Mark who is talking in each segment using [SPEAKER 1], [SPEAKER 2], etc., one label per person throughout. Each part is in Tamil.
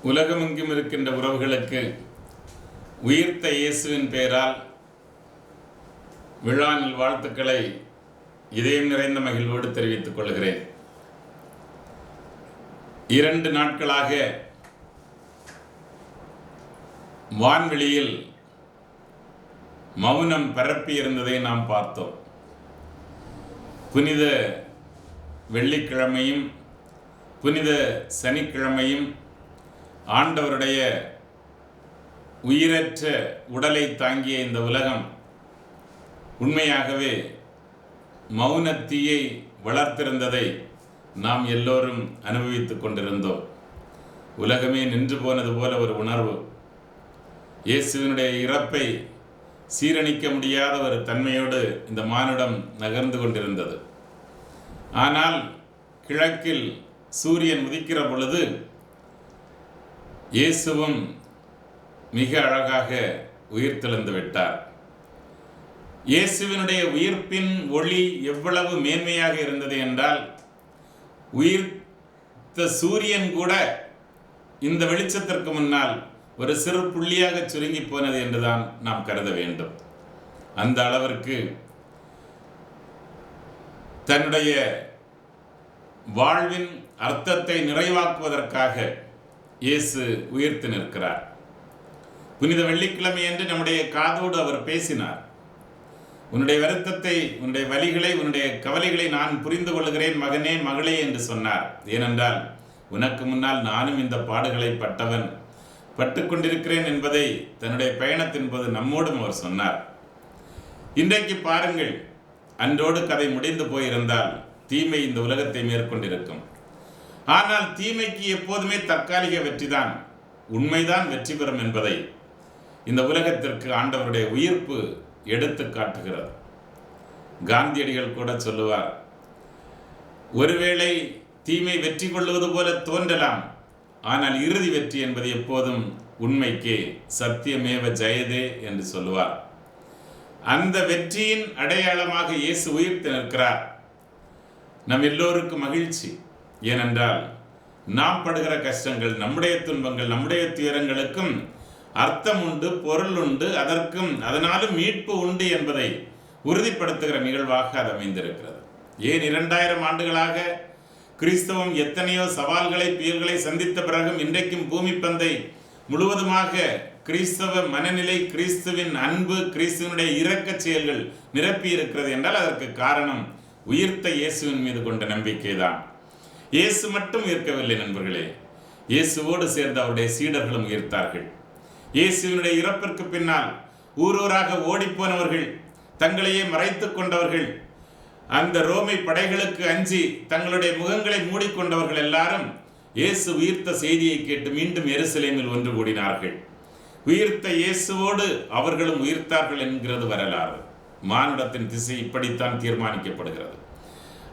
[SPEAKER 1] உலகமெங்கும் இருக்கின்ற உறவுகளுக்கு உயிர்த்த இயேசுவின் பெயரால் விழாவில் வாழ்த்துக்களை இதயம் நிறைந்த மகிழ்வோடு தெரிவித்துக் கொள்கிறேன். 2 நாட்களாக வான்வெளியில் மௌனம் பரப்பி இருந்ததை நாம் பார்த்தோம். புனித வெள்ளிக்கிழமையும் புனித சனிக்கிழமையும் ஆண்டவருடைய உயிரற்ற உடலை தாங்கிய இந்த உலகம் உண்மையாகவே மௌனத்தீயை வளர்த்திருந்ததை நாம் எல்லோரும் அனுபவித்துக் கொண்டிருந்தோம். உலகமே நின்று போனது போல ஒரு உணர்வு. இயேசுவினுடைய இறப்பை சீரணிக்க முடியாத ஒரு தன்மையோடு இந்த மானுடம் நகர்ந்து கொண்டிருந்தது. ஆனால் கிழக்கில் சூரியன் உதிக்கிற பொழுது இயேசுவும் மிக அழகாக உயிர்த்தெழுந்து விட்டார். இயேசுவினுடைய உயிர்ப்பின் ஒளி எவ்வளவு மேன்மையாக இருந்தது என்றால், உயிர்த்த சூரியன் கூட இந்த வெளிச்சத்திற்கு முன்னால் ஒரு சிறு புள்ளியாக சுருங்கி போனது என்றுதான் நாம் கருத வேண்டும். அந்த அளவிற்கு தன்னுடைய வாழ்வின் அர்த்தத்தை நிறைவாக்குவதற்காக இயேசு உயிர்த்து நிற்கிறார். புனித வெள்ளிக்கிழமை என்று நம்முடைய காதோடு அவர் பேசினார். உன்னுடைய வருத்தத்தை, உன்னுடைய வலிகளை, உன்னுடைய கவலைகளை நான் புரிந்து கொள்கிறேன் மகனே, மகளே என்று சொன்னார். ஏனென்றால் உனக்கு முன்னால் நானும் இந்த பாடுகளை பட்டுக்கொண்டிருக்கிறேன் என்பதை தன்னுடைய பயணத்தின் போது நம்மோடும் அவர் சொன்னார். இன்றைக்கு பாருங்கள், அன்றோடு கதை முடிந்து போயிருந்தால் தீமை இந்த உலகத்தை மேற்கொண்டிருக்கும். ஆனால் தீமைக்கு எப்போதுமே தற்காலிக வெற்றிதான், உண்மைதான் வெற்றி பெறும் என்பதை இந்த உலகத்திற்கு ஆண்டவருடைய உயிர்ப்பு எடுத்து காட்டுகிறது. காந்தியடிகள் கூட சொல்லுவார், ஒருவேளை தீமை வெற்றி கொள்வது போல தோன்றலாம், ஆனால் இறுதி வெற்றி என்பது எப்போதும் உண்மைக்கே சத்தியமேவ ஜெயதே என்று சொல்லுவார். அந்த வெற்றியின் அடையாளமாக இயேசு உயிர்த்து நிற்கிறார். நம் எல்லோருக்கும் மகிழ்ச்சி. ஏனென்றால் நாம் படுகிற கஷ்டங்கள், நம்முடைய துன்பங்கள், நம்முடைய துயரங்களுக்கும் அர்த்தம் உண்டு, பொருள் உண்டு, அதனாலும் மீட்பு உண்டு என்பதை உறுதிப்படுத்துகிற நிகழ்வாக அது அமைந்திருக்கிறது. ஏன் 2000 ஆண்டுகளாக கிறிஸ்தவம் எத்தனையோ சவால்களை, புயல்களை சந்தித்த பிறகும் இன்றைக்கும் பூமி பந்தை முழுவதுமாக கிறிஸ்தவ மனநிலை, கிறிஸ்துவின் அன்பு, கிறிஸ்துவனுடைய இரக்க செயல்கள் நிரப்பி இருக்கிறது என்றால் அதற்கு காரணம் உயிர்த்த இயேசுவின் மீது கொண்ட நம்பிக்கைதான். இயேசு மட்டும் உயிர்க்கவில்லை நண்பர்களே, இயேசுவோடு சேர்ந்து அவருடைய சீடர்களும் உயிர்த்தார்கள். இயேசுவினுடைய இறப்பிற்கு பின்னால் ஊரூராக ஓடிப்போனவர்கள், தங்களையே மறைத்து கொண்டவர்கள், அந்த ரோமை படைகளுக்கு அஞ்சி தங்களுடைய முகங்களை மூடிக்கொண்டவர்கள் எல்லாரும் இயேசு உயிர்த்த செய்தியை கேட்டு மீண்டும் எருசலேமில் ஒன்று கூடினார்கள். உயிர்த்த இயேசுவோடு அவர்களும் உயிர்த்தார்கள் என்கிறது வரலாறு. மானுடத்தின் திசை இப்படித்தான் தீர்மானிக்கப்படுகிறது.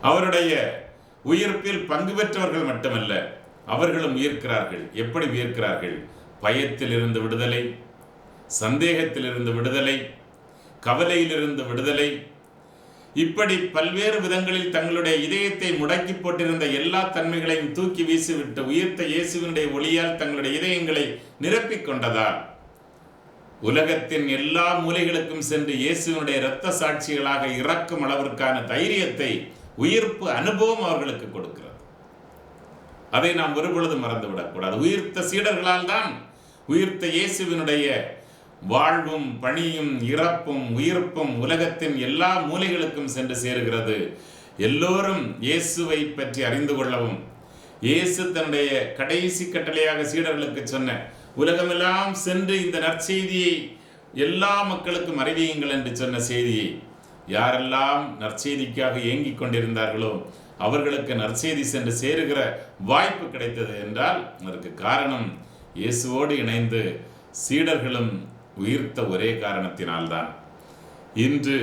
[SPEAKER 1] அவருடைய உயிர்ப்பில் பங்கு பெற்றவர்கள் மட்டுமல்ல, அவர்களும் உயிர்க்கிறார்கள். எப்படி உயிர்க்கிறார்கள்? பயத்திலிருந்து விடுதலை, சந்தேகத்திலிருந்து விடுதலை, கவலையிலிருந்து விடுதலை, இப்படி பல்வேறு விதங்களில் தங்களுடைய இதயத்தை முடக்கி போட்டிருந்த எல்லா தன்மைகளையும் தூக்கி வீசிவிட்டு உயிர்த்த இயேசுவினுடைய ஒளியால் தங்களுடைய இதயங்களை நிரப்பிக் கொண்டதால் உலகத்தின் எல்லா மூலைகளுக்கும் சென்று இயேசுவினுடைய இரத்த சாட்சிகளாக இறக்கும் அளவிற்கான தைரியத்தை உயிர்ப்பு அனுபவம் அவர்களுக்கு கொடுக்கிறது. அதை நாம் ஒருபொழுதும் மறந்துவிடக்கூடாது. உயிர்த்த சீடர்களால் தான் உயிர்த்த இயேசுவினுடைய வாழ்வும் பணியும் இறப்பும் உயிர்ப்பும் உலகத்தின் எல்லா மூலைகளுக்கும் சென்று சேருகிறது. எல்லோரும் இயேசுவை பற்றி அறிந்து கொள்ளவும், இயேசு தன்னுடைய கடைசி கட்டளையாக சீடர்களுக்கு சொன்ன உலகமெல்லாம் சென்று இந்த நற்செய்தியை எல்லா மக்களுக்கும் அறிவியுங்கள் என்று சொன்ன செய்தியை யாரெல்லாம் நற்செய்திக்காக ஏங்கிக் கொண்டிருந்தார்களோ அவர்களுக்கு நற்செய்தி சென்று சேருகிற வாய்ப்பு கிடைத்தது என்றால் அதற்கு காரணம் இயேசுவோடு இணைந்து சீடர்களும் உயிர்த்த ஒரே காரணத்தினால்தான். இன்று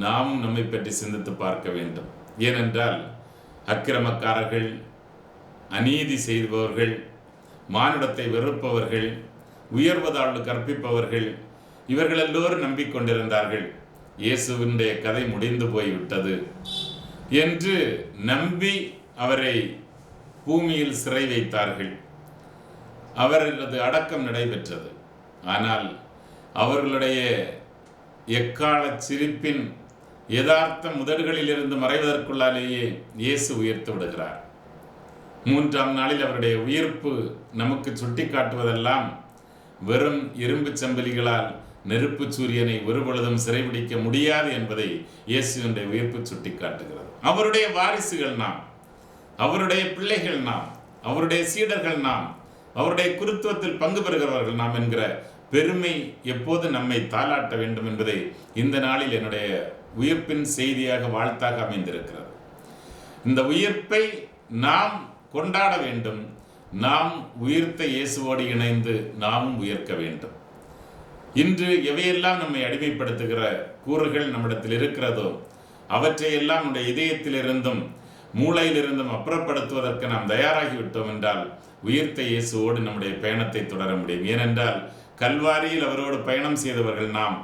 [SPEAKER 1] நாம் நம்மை பற்றி சிந்தித்து பார்க்க வேண்டும். ஏனென்றால் அக்கிரமக்காரர்கள், அநீதி செய்பவர்கள், மானுடத்தை வெறுப்பவர்கள், உயர்வதாழ்வு கற்பிப்பவர்கள், இவர்கள் எல்லோரும் நம்பிக்கொண்டிருந்தார்கள் இயேசுவினுடைய கதை முடிந்து போய்விட்டது என்று நம்பி அவரை பூமியில் சிறை வைத்தார்கள். அவரது அடக்கம் நடைபெற்றது. ஆனால் அவர்களுடைய எக்கால சிரிப்பின் யதார்த்த முதல்களிலிருந்து மறைவதற்குள்ளாலேயே இயேசு உயர்த்து விடுகிறார். 3ஆம் நாளில் அவருடைய உயிர்ப்பு நமக்கு சுட்டி காட்டுவதெல்லாம் வெறும் இரும்பு சங்கிலிகளால் நெருப்பு சூரியனை ஒருபொழுதும் சிறைபிடிக்க முடியாது என்பதை இயேசுவினுடைய உயிர்ப்பு சுட்டி காட்டுகிறது. அவருடைய வாரிசுகள் நாம், அவருடைய பிள்ளைகள் நாம், அவருடைய சீடர்கள் நாம், அவருடைய குருத்துவத்தில் பங்கு பெறுகிறவர்கள் நாம் என்கிற பெருமை எப்போது நம்மை தாளாட்ட வேண்டும் என்பதை இந்த நாளில் என்னுடைய உயிர்ப்பின் செய்தியாக வாழ்த்தாக அமைந்திருக்கிறது. இந்த உயிர்ப்பை நாம் கொண்டாட வேண்டும். நாம் உயிர்த்த இயேசுவோடு இணைந்து நாமும் உயர்க்க வேண்டும். இன்று எவையெல்லாம் நம்மை அடிமைப்படுத்துகிற கூறுகள் நம்மிடத்தில் இருக்கிறதோ அவற்றையெல்லாம் நம்முடைய இதயத்திலிருந்தும் மூளையிலிருந்தும் அப்புறப்படுத்துவதற்கு நாம் தயாராகிவிட்டோம் என்றால் உயிர்த்த இயேசுவோடு நம்முடைய பயணத்தை தொடர முடியும். ஏனென்றால் கல்வாரியில் அவரோடு பயணம் செய்தவர்கள் நாம்.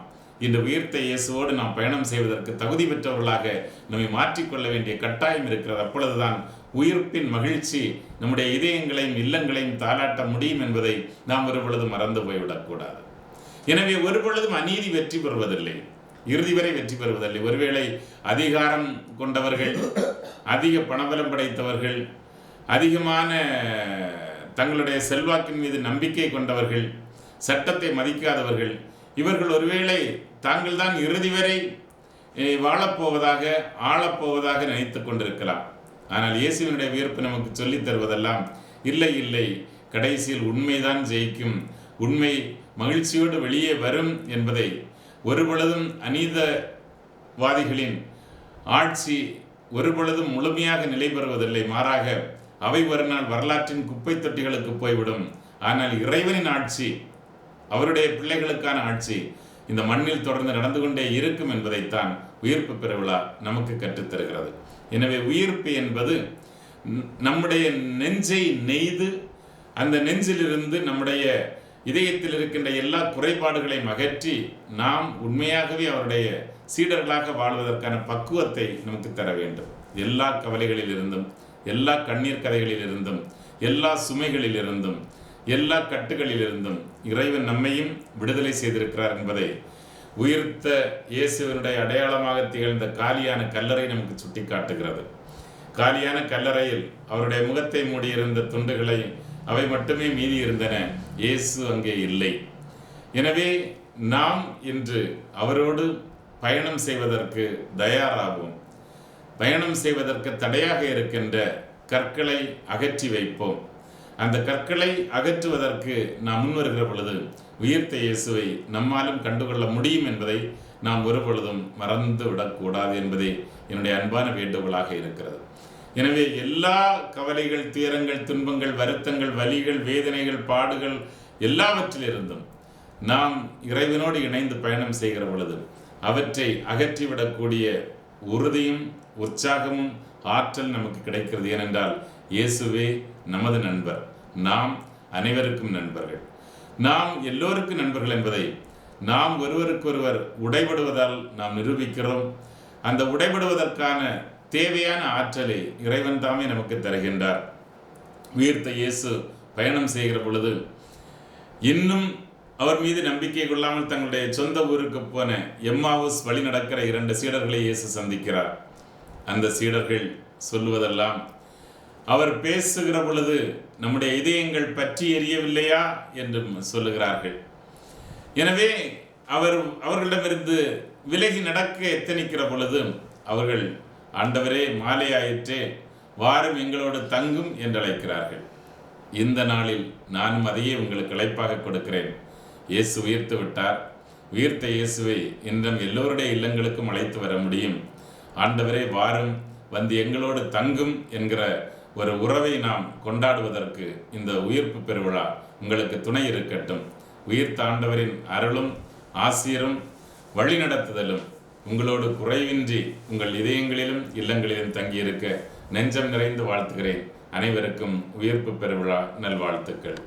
[SPEAKER 1] இன்று உயிர்த்த இயேசுவோடு நாம் பயணம் செய்வதற்கு தகுதி பெற்றவர்களாக நம்மை மாற்றிக்கொள்ள வேண்டிய கட்டாயம் இருக்கிறது. அப்பொழுதுதான் உயிர்ப்பின் மகிழ்ச்சி நம்முடைய இதயங்களையும் இல்லங்களையும் தாளாட்ட முடியும் என்பதை நாம் ஒரு பொழுதும் மறந்து போய்விடக்கூடாது. எனவே ஒரு பொழுதும் அநீதி வெற்றி பெறுவதில்லை, இறுதி வரை வெற்றி பெறுவதில்லை. ஒருவேளை அதிகாரம் கொண்டவர்கள், அதிக பணபலம் படைத்தவர்கள், அதிகமான தங்களுடைய செல்வாக்கின் மீது நம்பிக்கை கொண்டவர்கள், சட்டத்தை மதிக்காதவர்கள், இவர்கள் ஒருவேளை தாங்கள் தான் இறுதி வரை வாழப்போவதாக ஆளப்போவதாக நினைத்து கொண்டிருக்கலாம். ஆனால் இயேசுவினுடைய உயிர்ப்பு நமக்கு சொல்லித் தருவதெல்லாம் இல்லை இல்லை, கடைசியில் உண்மைதான் ஜெயிக்கும், உண்மை மகிழ்ச்சியோடு வெளியே வரும் என்பதை ஒரு பொழுதும் அநீதவாதிகளின் ஆட்சி ஒரு பொழுதும் முழுமையாக நிலை பெறுவதில்லை. மாறாக அவை ஒரு நாள் வரலாற்றின் குப்பை தொட்டிகளுக்கு போய்விடும். ஆனால் இறைவனின் ஆட்சி, அவருடைய பிள்ளைகளுக்கான ஆட்சி இந்த மண்ணில் தொடர்ந்து நடந்து கொண்டே இருக்கும் என்பதைத்தான் உயிர்ப்பு பெருவிழா நமக்கு கற்றுத்தருகிறது. எனவே உயிர்ப்பு என்பது நம்முடைய நெஞ்சை நெய்து அந்த நெஞ்சிலிருந்து நம்முடைய இதயத்தில் இருக்கின்ற எல்லா குறைபாடுகளையும் அகற்றி நாம் உண்மையாகவே அவருடைய சீடர்களாக வாழ்வதற்கான பக்குவத்தை நமக்கு தர வேண்டும். எல்லா கவலைகளிலிருந்தும், எல்லா கண்ணீர் கதைகளிலிருந்தும், எல்லா சுமைகளிலிருந்தும், எல்லா கட்டுகளிலிருந்தும் இறைவன் நம்மையும் விடுதலை செய்திருக்கிறார் என்பதை உயிர்த்த இயேசுவினுடைய அடையாளமாக திகழ்ந்த காலியான கல்லறை நமக்கு சுட்டி காட்டுகிறது. காலியான கல்லறையில் அவருடைய முகத்தை மூடியிருந்த துண்டுகளை அவை மட்டுமே மீதி இருந்தன. இயேசு அங்கே இல்லை. எனவே நாம் இன்று அவரோடு பயணம் செய்வதற்கு தயாராகும். பயணம் செய்வதற்கு தடையாக இருக்கின்ற கற்களை அகற்றி வைப்போம். அந்த கற்களை அகற்றுவதற்கு நாம் முன்வருகிற பொழுது உயிர்த்த இயேசுவை நம்மாலும் கண்டுகொள்ள முடியும் என்பதை நாம் ஒரு பொழுதும் மறந்து விடக்கூடாது என்பதே என்னுடைய அன்பான வேண்டுகோளாக இருக்கிறது. எனவே எல்லா கவலைகள், துயரங்கள், துன்பங்கள், வருத்தங்கள், வலிகள், வேதனைகள், பாடுகள் எல்லாவற்றிலிருந்தும் நாம் இறைவனோடு இணைந்து பயணம் செய்கிற பொழுது அவற்றை அகற்றிவிடக்கூடிய உறுதியும் உற்சாகமும் ஆற்றல் நமக்கு கிடைக்கிறது. ஏனென்றால் இயேசுவே நமது நண்பர், நாம் அனைவருக்கும் நண்பர்கள், நாம் எல்லோருக்கும் நண்பர்கள் என்பதை நாம் ஒருவருக்கொருவர் உடைபடுவதால் நாம் நிரூபிக்கிறோம். அந்த உடைபடுவதற்கான தேவையான ஆற்றலை இறைவன் தாமே நமக்கு தருகின்றார். உயிர்த்த இயேசு பயணம் செய்கிற பொழுது இன்னும் அவர் மீது நம்பிக்கை கொள்ளாமல் தங்களுடைய சொந்த ஊருக்கு போன எம்மாவுஸ் வழி நடக்கிற 2 சீடர்களை இயேசு சந்திக்கிறார். அந்த சீடர்கள் சொல்லுவதெல்லாம், அவர் பேசுகிற பொழுது நம்முடைய இதயங்கள் பற்றி எரியவில்லையா என்று சொல்லுகிறார்கள். எனவே அவர்களிடமிருந்து விலகி நடக்க எத்தனிக்கிற பொழுது அவர்கள், ஆண்டவரே மாலை ஆயிற்றே, வாரம் எங்களோடு தங்கும் என்று அழைக்கிறார்கள். இந்த நாளில் நானும் அதையே உங்களுக்கு அழைப்பாக கொடுக்கிறேன். இயேசு உயிர்த்து விட்டார். உயிர்த்த இயேசுவை இன்றும் எல்லோருடைய இல்லங்களுக்கும் அழைத்து வர முடியும். ஆண்டவரே வாரும், வந்து எங்களோடு தங்கும் என்கிற ஒரு உறவை நாம் கொண்டாடுவதற்கு இந்த உயிர்ப்பு பெருவிழா உங்களுக்கு துணை இருக்கட்டும். உயிர்த்த ஆண்டவரின் அருளும் ஆசீரும் வழிநடத்துதலும் உங்களோடு குறைவின்றி உங்கள் இதயங்களிலும் இல்லங்களிலும் தங்கியிருக்க நெஞ்சம் நிறைந்து வாழ்த்துகிறேன். அனைவருக்கும் உயிர்ப்பு பெருவிழா நல்வாழ்த்துக்கள்.